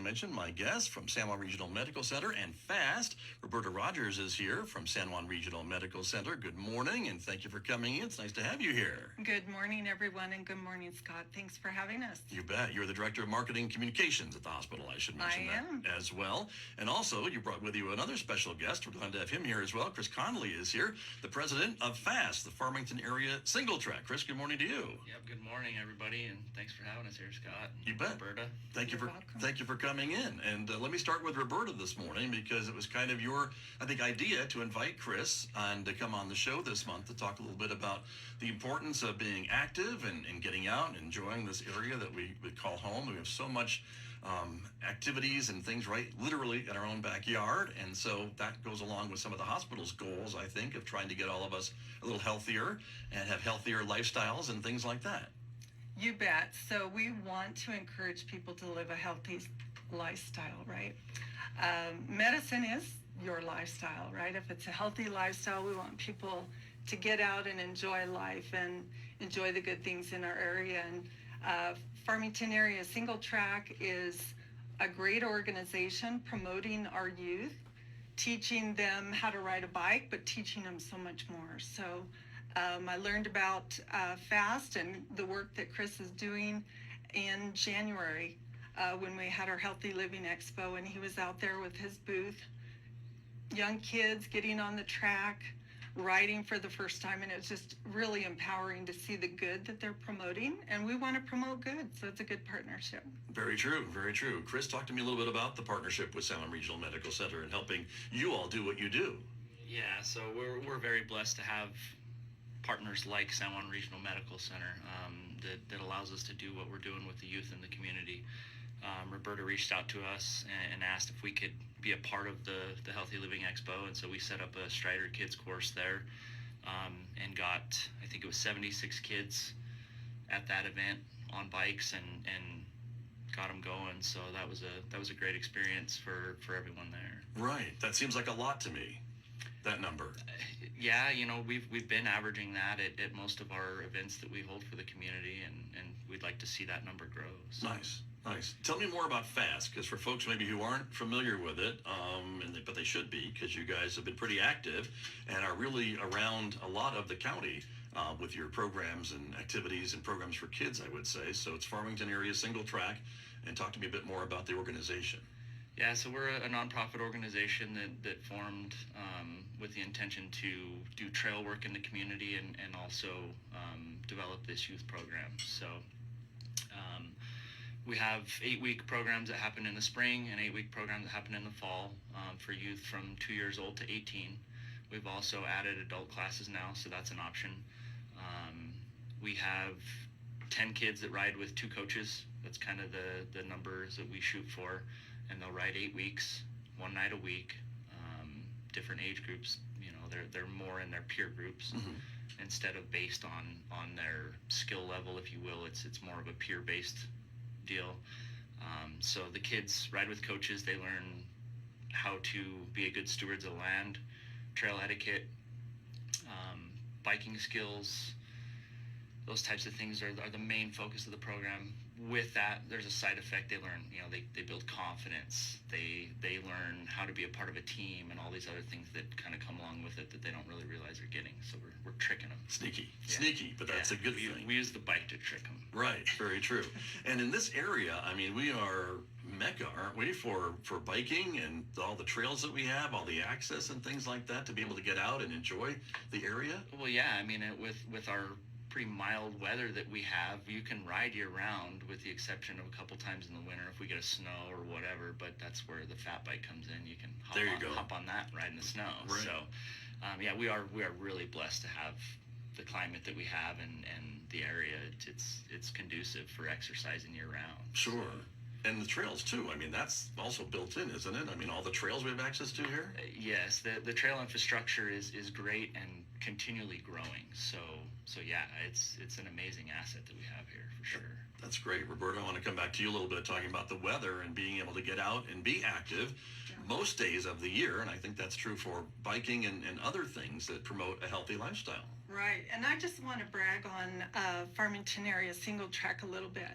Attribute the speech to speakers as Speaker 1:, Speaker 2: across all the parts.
Speaker 1: mentioned, my guest from San Juan Regional Medical Center and F.A.S.T, Roberta Rogers is here from San Juan Regional Medical Center. Good morning, and thank you for coming in. It's nice to have you here.
Speaker 2: Good morning, everyone, and good morning, Scott. Thanks for having us.
Speaker 1: You bet. You're the Director of Marketing Communications at the hospital. I should mention that as well. And also, you brought with you another special guest. We're glad to have him here as well. Chris Connolly is here, the president of F.A.S.T, the Farmington Area Single Track. Chris, good morning to you.
Speaker 3: Yep, good morning, everybody, and thanks for having us here, Scott.
Speaker 1: You bet.
Speaker 3: Roberta.
Speaker 1: Thank you for coming in. And let me start with Roberta this morning, because it was kind of your, I think, idea to invite Chris and to come on the show this month to talk a little bit about the importance of being active and getting out and enjoying this area that we call home. We have so much activities and things literally in our own backyard. And so that goes along with some of the hospital's goals, I think, of trying to get all of us a little healthier and have healthier lifestyles and things like that.
Speaker 2: You bet. So we want to encourage people to live a healthy lifestyle, right? Medicine is your lifestyle, right? If it's a healthy lifestyle, we want people to get out and enjoy life and enjoy the good things in our area. And Farmington Area Single Track is a great organization promoting our youth, teaching them how to ride a bike, but teaching them so much more. So I learned about F.A.S.T and the work that Chris is doing in January when we had our Healthy Living Expo, and he was out there with his booth, young kids getting on the track, riding for the first time, and it was just really empowering to see the good that they're promoting, and we want to promote good, so it's a good partnership.
Speaker 1: Very true, very true. Chris, talk to me a little bit about the partnership with San Juan Regional Medical Center and helping you all do what you do.
Speaker 3: Yeah, so we're very blessed to have partners like San Juan Regional Medical Center that allows us to do what we're doing with the youth in the community. Roberta reached out to us and asked if we could be a part of the Healthy Living Expo, and so we set up a Strider Kids course there and got, I think it was 76 kids at that event on bikes and got them going. So that was a great experience for everyone there.
Speaker 1: Right. That seems like a lot to me, that number.
Speaker 3: Yeah, we've been averaging that at most of our events that we hold for the community, and we'd like to see that number grow. So.
Speaker 1: Nice. Tell me more about F.A.S.T, because for folks maybe who aren't familiar with it, but they should be, because you guys have been pretty active and are really around a lot of the county with your programs and activities and programs for kids, I would say. So it's Farmington Area Single Track, and talk to me a bit more about the organization.
Speaker 3: Yeah, so we're a nonprofit organization that formed with the intention to do trail work in the community and also develop this youth program. So we have 8-week programs that happen in the spring and 8-week programs that happen in the fall for youth from 2 years old to 18. We've also added adult classes now, so that's an option. We have 10 kids that ride with 2 coaches. That's kind of the numbers that we shoot for. And they'll ride 8 weeks, 1 night a week, different age groups. They're more in their peer groups instead of based on their skill level, if you will. It's more of a peer-based deal. So the kids ride with coaches. They learn how to be a good stewards of the land, trail etiquette, biking skills. Those types of things are the main focus of the program. With that, there's a side effect. They learn, they build confidence. They learn how to be a part of a team and all these other things that kind of come along with it that they don't really realize they're getting. So we're tricking them.
Speaker 1: Sneaky, but that's a good thing.
Speaker 3: We use the bike to trick them.
Speaker 1: Right, very true. And in this area, I mean, we are mecca, aren't we, for biking and all the trails that we have, all the access and things like that to be able to get out and enjoy the area?
Speaker 3: Well, yeah, I mean, with our pretty mild weather that we have, you can ride year round with the exception of a couple times in the winter if we get a snow or whatever, but that's where the fat bike comes in. You can hop on that and ride in the snow.
Speaker 1: Right.
Speaker 3: So we are really blessed to have the climate that we have and the area. It's conducive for exercising year round.
Speaker 1: Sure. And the trails too. I mean, that's also built in, isn't it? I mean, all the trails we have access to here?
Speaker 3: Yes, the trail infrastructure is great and continually growing. So yeah, it's an amazing asset that we have here for sure.
Speaker 1: That's great. Roberta, I want to come back to you a little bit talking about the weather and being able to get out and be active most days of the year. And I think that's true for biking and other things that promote a healthy lifestyle.
Speaker 2: Right. And I just want to brag on Farmington Area Single Track a little bit.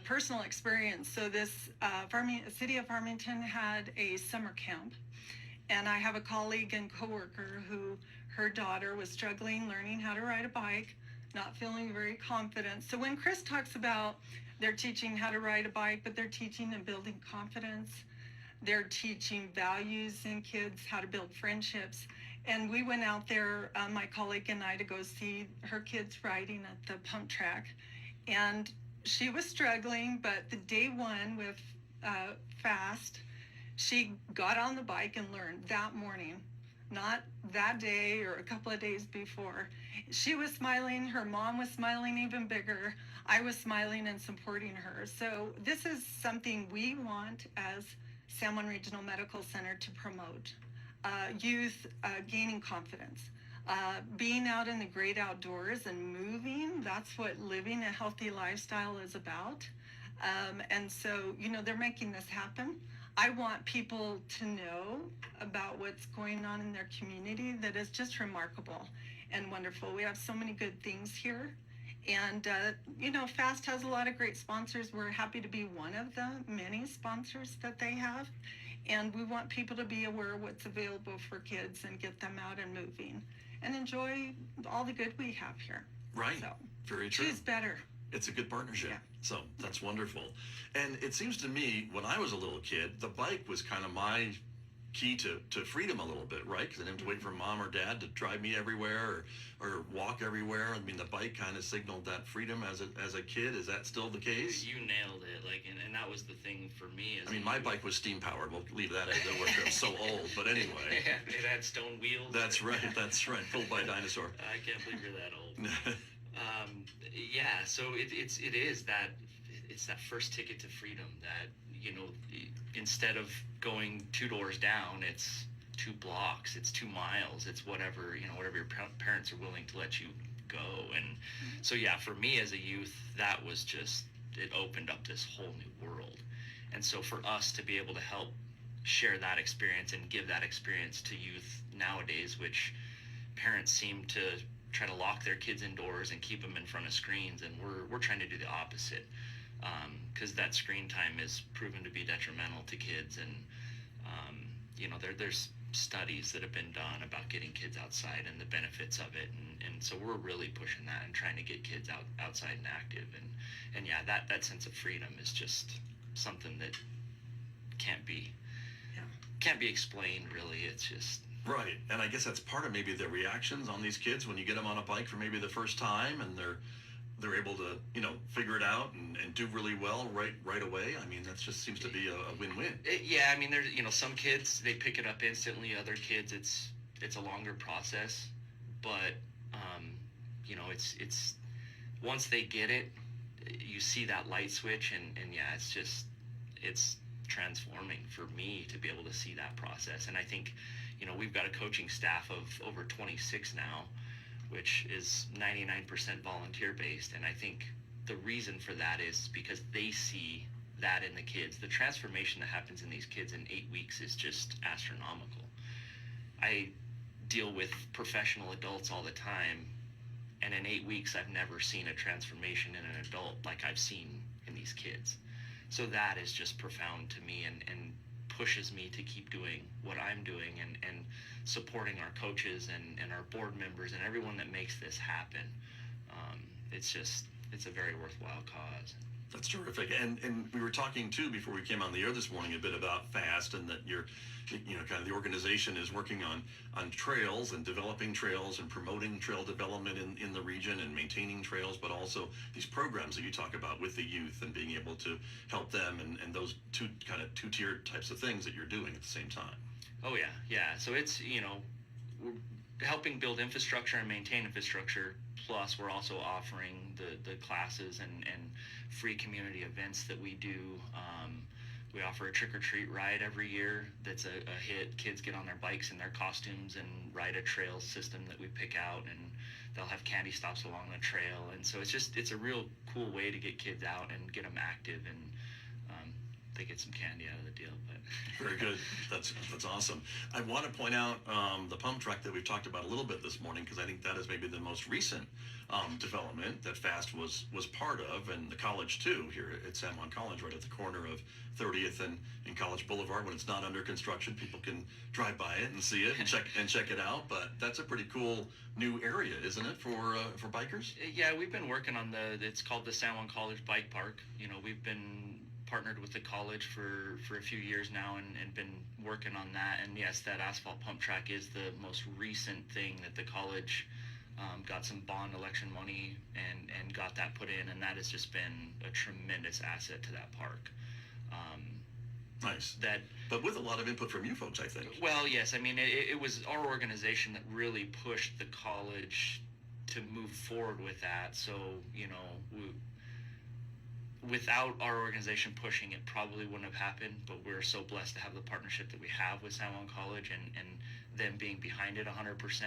Speaker 2: personal experience. So this city of Farmington had a summer camp, and I have a colleague and coworker who her daughter was struggling learning how to ride a bike, not feeling very confident. So when Chris talks about they're teaching how to ride a bike, but they're teaching and building confidence, they're teaching values in kids, how to build friendships. And we went out there, my colleague and I, to go see her kids riding at the pump track. And she was struggling, but the day one with F.A.S.T, she got on the bike and learned that morning, not that day or a couple of days before. She was smiling, her mom was smiling even bigger. I was smiling and supporting her. So this is something we want as San Juan Regional Medical Center to promote. Youth gaining confidence. Being out in the great outdoors and moving, that's what living a healthy lifestyle is about. And so, they're making this happen. I want people to know about what's going on in their community that is just remarkable and wonderful. We have so many good things here. And, F.A.S.T has a lot of great sponsors. We're happy to be one of the many sponsors that they have. And we want people to be aware of what's available for kids and get them out and moving and enjoy all the good we have here.
Speaker 1: Right. So, very true.
Speaker 2: Choose better.
Speaker 1: It's a good partnership.
Speaker 2: Yeah.
Speaker 1: So that's wonderful. And it seems to me, when I was a little kid, the bike was kind of my key to freedom a little bit, right? Because I didn't have to wait for mom or dad to drive me everywhere or walk everywhere. I mean, the bike kind of signaled that freedom as a kid. Is that still the case?
Speaker 3: You nailed it. And that was the thing for me.
Speaker 1: My bike was steam powered. We'll leave that out. I'm so old. But anyway.
Speaker 3: Yeah, it had stone wheels.
Speaker 1: That's right. Pulled by a dinosaur.
Speaker 3: I can't believe you're that old. Yeah, so it is that, it's that first ticket to freedom that, instead of going 2 doors down, it's 2 blocks, it's 2 miles, it's whatever your parents are willing to let you go. And so, yeah, for me as a youth, that was just, it opened up this whole new world. And so for us to be able to help share that experience and give that experience to youth nowadays, which parents seem to try to lock their kids indoors and keep them in front of screens, and we're trying to do the opposite, because that screen time is proven to be detrimental to kids. And there's studies that have been done about getting kids outside and the benefits of it, and so we're really pushing that and trying to get kids outside and active. And yeah, that sense of freedom is just something that can't be explained, really. It's just
Speaker 1: right. And I guess that's part of maybe the reactions on these kids when you get them on a bike for maybe the first time, and they're able to figure it out and do really well right away. I mean, that just seems to be a win-win.
Speaker 3: Yeah, I mean, there's some kids, they pick it up instantly. Other kids, it's a longer process, but it's once they get it, you see that light switch, and yeah, it's transforming for me to be able to see that process. And I think we've got a coaching staff of over 26 now, which is 99% volunteer based. And I think the reason for that is because they see that in the kids. The transformation that happens in these kids in 8 weeks is just astronomical. I deal with professional adults all the time, and in 8 weeks, I've never seen a transformation in an adult like I've seen in these kids. So that is just profound to me, and pushes me to keep doing what I'm doing, and supporting our coaches and our board members and everyone that makes this happen. It's a very worthwhile cause.
Speaker 1: That's terrific. And we were talking too before we came on the air this morning a bit about F.A.S.T, and that you're kind of the organization is working on trails and developing trails and promoting trail development in the region and maintaining trails, but also these programs that you talk about with the youth and being able to help them, and those two-tiered types of things that you're doing at the same time.
Speaker 3: Oh yeah. So it's we're helping build infrastructure and maintain infrastructure. Plus, we're also offering the classes and free community events that we do. We offer a trick-or-treat ride every year that's a hit. Kids get on their bikes in their costumes and ride a trail system that we pick out, and they'll have candy stops along the trail. And so it's a real cool way to get kids out and get them active. And they get some candy out of the deal. But
Speaker 1: Very good. That's awesome. I want to point out the pump track that we've talked about a little bit this morning, because I think that is maybe the most recent development that FAST was part of, and the college too, here at San Juan College, right at the corner of 30th and College Boulevard. When it's not under construction, people can drive by it and see it and check it out. But that's a pretty cool new area, isn't it, for bikers?
Speaker 3: Yeah, we've been working on it's called the San Juan College Bike Park. You know, we've been partnered with the college for a few years now and been working on that. And yes, that asphalt pump track is the most recent thing that the college got some bond election money and got that put in, and that has just been a tremendous asset to that park.
Speaker 1: Nice. But with a lot of input from you folks, I think.
Speaker 3: Well, yes. I mean, it was our organization that really pushed the college to move forward with that. So, you know, without our organization pushing, it probably wouldn't have happened. But we're so blessed to have the partnership that we have with San Juan College and them being behind it 100%.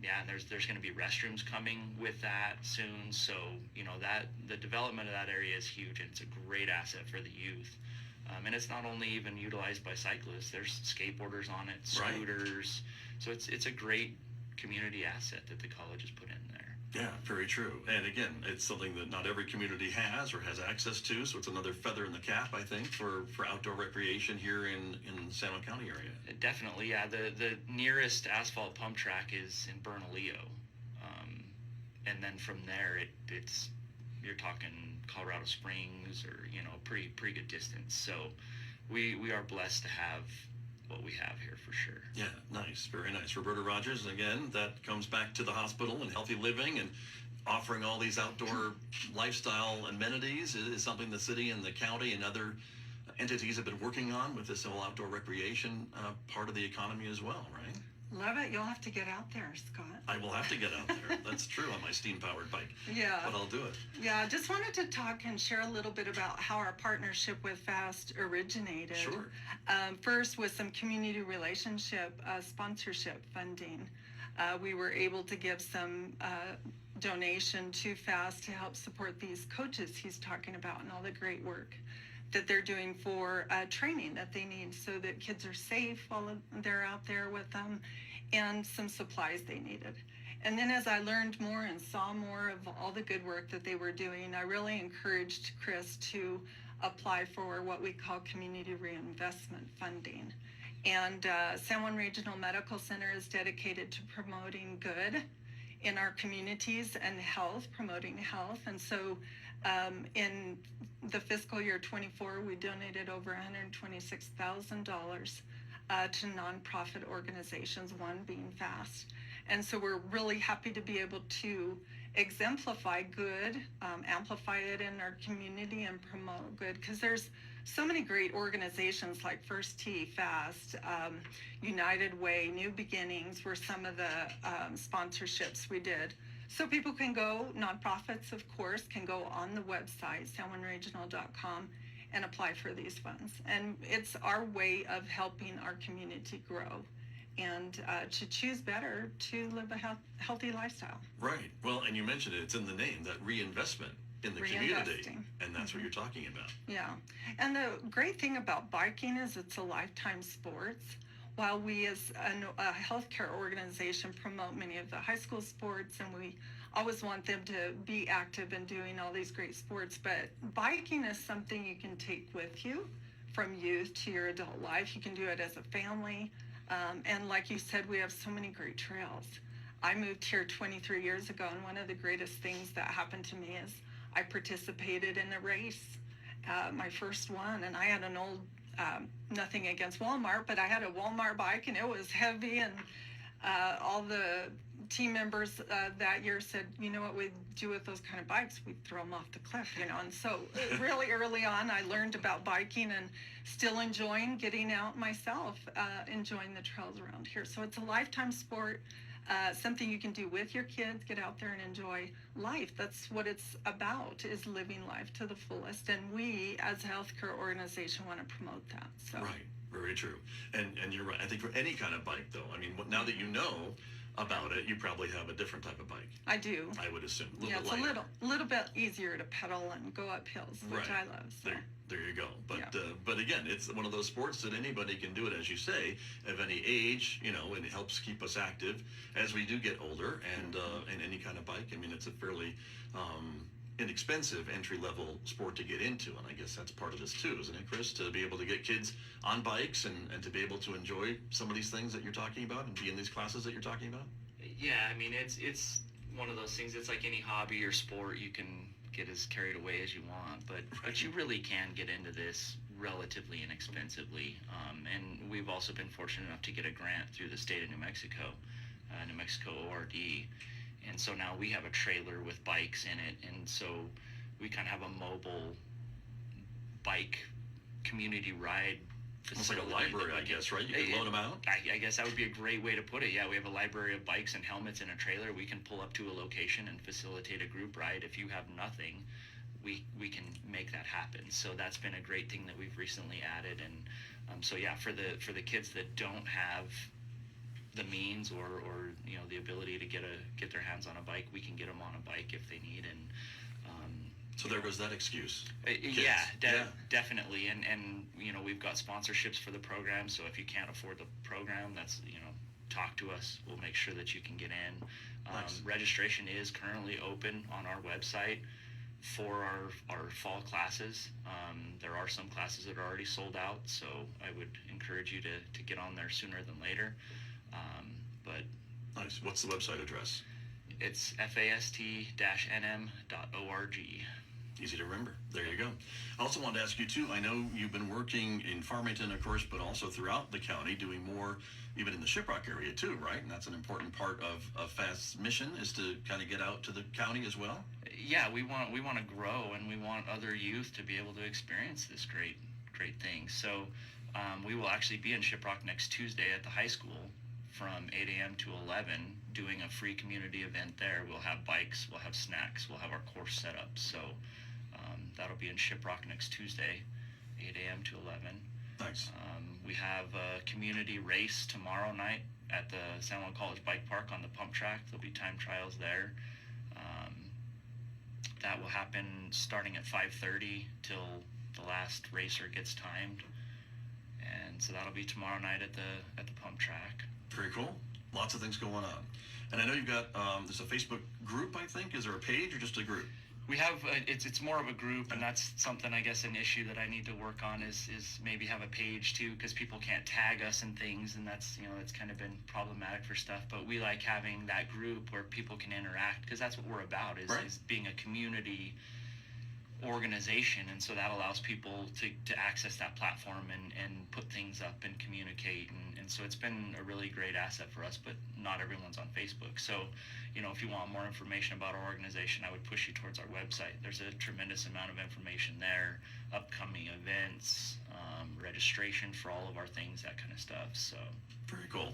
Speaker 3: Yeah, and there's going to be restrooms coming with that soon. So, you know, that the development of that area is huge, and it's a great asset for the youth. And it's not only even utilized by cyclists. There's skateboarders on it, scooters. Right. So it's a great community asset that the college has put in there.
Speaker 1: Yeah, very true. And again, it's something that not every community has or has access to, so it's another feather in the cap, I think, for outdoor recreation here in San Juan County area.
Speaker 3: Definitely, yeah. The nearest asphalt pump track is in Bernalillo. And then from there, it's you're talking Colorado Springs or, you know, pretty good distance. So we are blessed to have what we have here for sure.
Speaker 1: Yeah, nice, very nice. Roberta Rogers, again, that comes back to the hospital and healthy living and offering all these outdoor lifestyle amenities is something the city and the county and other entities have been working on with this whole outdoor recreation part of the economy as well, right?
Speaker 2: Love it. You'll have to get out there, Scott.
Speaker 1: I will have to get out there. That's true, on my steam-powered bike.
Speaker 2: Yeah.
Speaker 1: But I'll do it.
Speaker 2: Yeah, just wanted to talk and share a little bit about how our partnership with FAST originated.
Speaker 1: Sure.
Speaker 2: First, with some community relationship sponsorship funding. We were able to give some donation to FAST to help support these coaches he's talking about and all the great work that they're doing for training that they need so that kids are safe while they're out there with them, and some supplies they needed. And then as I learned more and saw more of all the good work that they were doing, I really encouraged Chris to apply for what we call community reinvestment funding. And San Juan Regional Medical Center is dedicated to promoting good in our communities and health, promoting health. And so in the fiscal year 24, we donated over $126,000 to nonprofit organizations, one being FAST. And so we're really happy to be able to exemplify good, amplify it in our community and promote good, because there's so many great organizations like F.A.S.T, FAST, United Way, New Beginnings were some of the sponsorships we did. So people can go, nonprofits of course, can go on the website, sanjuanregional.com, and apply for these funds. And it's our way of helping our community grow and to choose better to live a healthy lifestyle.
Speaker 1: Right. Well, and you mentioned it, it's in the name, that reinvestment in the community. And that's what you're talking about.
Speaker 2: Yeah. And the great thing about biking is it's a lifetime sport. While we as a healthcare organization promote many of the high school sports, and we always want them to be active in doing all these great sports, but biking is something you can take with you from youth to your adult life. You can do it as a family. And like you said, we have so many great trails. I moved here 23 years ago, and one of the greatest things that happened to me is I participated in a race, my first one, and I had an old, nothing against Walmart, but I had a Walmart bike, and it was heavy, and all the team members that year said, you know what we'd do with those kind of bikes? We'd throw them off the cliff, you know. And so really early on, I learned about biking and still enjoying getting out myself, enjoying the trails around here. So it's a lifetime sport, something you can do with your kids, get out there and enjoy life. That's what it's about, is living life to the fullest. And we, as a healthcare organization, want to promote that. So.
Speaker 1: Right, very true. And you're right. I think for any kind of bike, though, I mean, now that you know, about it, you probably have a different type of bike,
Speaker 2: I do.
Speaker 1: I would assume. A little
Speaker 2: Yeah,
Speaker 1: bit
Speaker 2: it's
Speaker 1: lighter.
Speaker 2: a little bit easier to pedal and go up hills, which
Speaker 1: Right.
Speaker 2: I love. So.
Speaker 1: There you go. But
Speaker 2: Yeah.
Speaker 1: but again, it's one of those sports that anybody can do it, as you say, of any age, and it helps keep us active as we do get older. And any kind of bike, I mean, it's a fairly inexpensive entry level sport to get into, and I guess that's part of this too, isn't it, Chris? To be able to get kids on bikes and to be able to enjoy some of these things that you're talking about and be in these classes that you're talking about.
Speaker 3: Yeah, I mean, it's one of those things. It's like any hobby or sport. You can get as carried away as you want, but you really can get into this relatively inexpensively. And we've also been fortunate enough to get a grant through the state of New Mexico ORD. And so now we have a trailer with bikes in it, and so we kind of have a mobile bike community ride
Speaker 1: Almost like a
Speaker 3: facility
Speaker 1: library,
Speaker 3: that
Speaker 1: I
Speaker 3: we can-
Speaker 1: guess, right? You can load them out.
Speaker 3: I guess that would be a great way to put it. Yeah, we have a library of bikes and helmets in a trailer. We can pull up to a location and facilitate a group ride. If you have nothing, we can make that happen. So that's been a great thing that we've recently added. And so yeah, for the kids that don't have the means or the ability to get their hands on a bike, we can get them on a bike if they need. And
Speaker 1: So there goes that excuse.
Speaker 3: yeah,
Speaker 1: Yeah.
Speaker 3: definitely. And we've got sponsorships for the program. So if you can't afford the program, that's talk to us. We'll make sure that you can get in.
Speaker 1: Nice.
Speaker 3: Registration is currently open on our website for our fall classes. There are some classes that are already sold out, so I would encourage you to get on there sooner than later. But
Speaker 1: Nice. What's the website address?
Speaker 3: it's FAST-NM.org.
Speaker 1: Easy to remember. There you go. I also wanted to ask you too, I know you've been working in Farmington, of course, but also throughout the county, doing more even in the Shiprock area too, right? And that's an important part of FAST's mission, is to kind of get out to the county as well.
Speaker 3: Yeah, we want to grow, and we want other youth to be able to experience this great thing. So we will actually be in Shiprock next Tuesday at the high school from 8 a.m. to 11, doing a free community event there. We'll have bikes, we'll have snacks, we'll have our course set up. So that'll be in Shiprock next Tuesday, 8 a.m. to 11.
Speaker 1: Nice.
Speaker 3: We have a community race tomorrow night at the San Juan College Bike Park on the pump track. There'll be time trials there. That will happen starting at 5:30 till the last racer gets timed. And so that'll be tomorrow night at the pump track.
Speaker 1: Very cool. Lots of things going on. And I know you've got, there's a Facebook group, I think. Is there a page or just a group?
Speaker 3: We have it's more of a group, and that's something, I guess, an issue that I need to work on is maybe have a page too, because people can't tag us and things, and that's that's kind of been problematic for stuff. But we like having that group where people can interact, because that's what we're about, is being a community organization, and so that allows people to access that platform and put things up and communicate, and so it's been a really great asset for us. But not everyone's on Facebook, so if you want more information about our organization, I would push you towards our website. There's a tremendous amount of information there, upcoming events, registration for all of our things, that kind of stuff. So
Speaker 1: Very cool.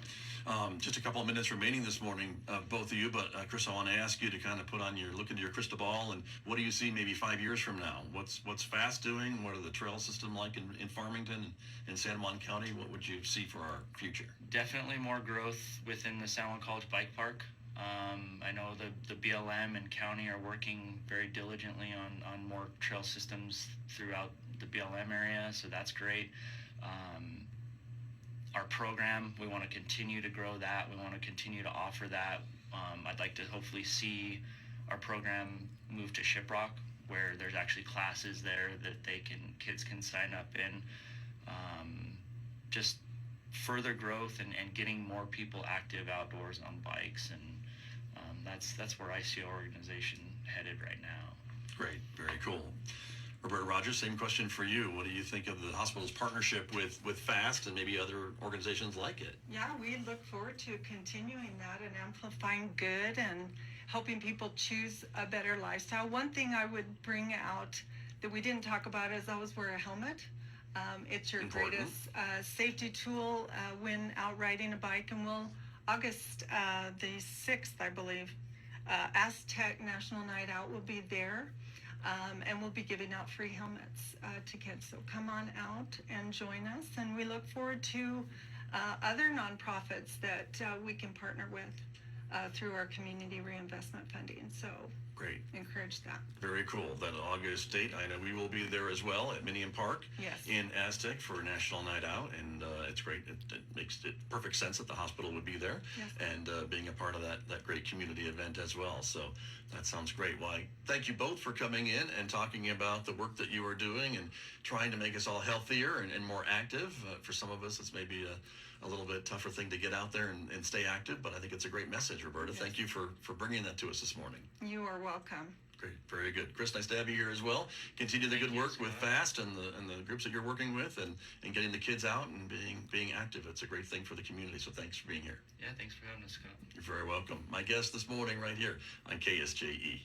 Speaker 1: Just a couple of minutes remaining this morning, both of you, but Chris, I want to ask you to kind of look into your crystal ball, and what do you see maybe 5 years from now? What's FAST doing? What are the trail system like in Farmington and San Juan County? What would you see for our future?
Speaker 3: definitely more growth within the San Juan College Bike Park. I know the BLM and county are working very diligently on more trail systems throughout the BLM area, so that's great. Our program, we want to continue to grow that. We want to continue to offer that. I'd like to hopefully see our program move to Shiprock, where there's actually classes there that kids can sign up in. Just further growth and getting more people active outdoors on bikes, and that's where I see our organization headed right now.
Speaker 1: Great, very cool. Roberta Rogers, same question for you. What do you think of the hospital's partnership with FAST and maybe other organizations like it?
Speaker 2: Yeah, we look forward to continuing that and amplifying good and helping people choose a better lifestyle. One thing I would bring out that we didn't talk about is always wear a helmet. It's your
Speaker 1: Important.
Speaker 2: greatest safety tool when out riding a bike. And August the 6th, I believe, Aztec National Night Out will be there. And we'll be giving out free helmets to kids. So come on out and join us. And we look forward to other nonprofits that we can partner with through our community reinvestment funding. So
Speaker 1: Great.
Speaker 2: encourage that.
Speaker 1: Very cool. That August date, I know we will be there as well at Minium Park
Speaker 2: Yes.
Speaker 1: in Aztec for National Night Out, and it's great. It makes it perfect sense that the hospital would be there,
Speaker 2: Yes.
Speaker 1: and being a part of that great community event as well. So that sounds great. Well, I thank you both for coming in and talking about the work that you are doing and trying to make us all healthier and more active. For some of us, it's maybe a little bit tougher thing to get out there and stay active, but I think it's a great message, Roberta.
Speaker 2: Yes.
Speaker 1: Thank you for bringing that to us this morning.
Speaker 2: You are welcome.
Speaker 1: Great, very good. Chris, nice to have you here as well. Continue the good work with F.A.S.T and the groups that you're working with and getting the kids out and being active. It's a great thing for the community, so thanks for being here.
Speaker 3: Yeah, thanks for having us, Scott.
Speaker 1: You're very welcome. My guest this morning right here on KSJE.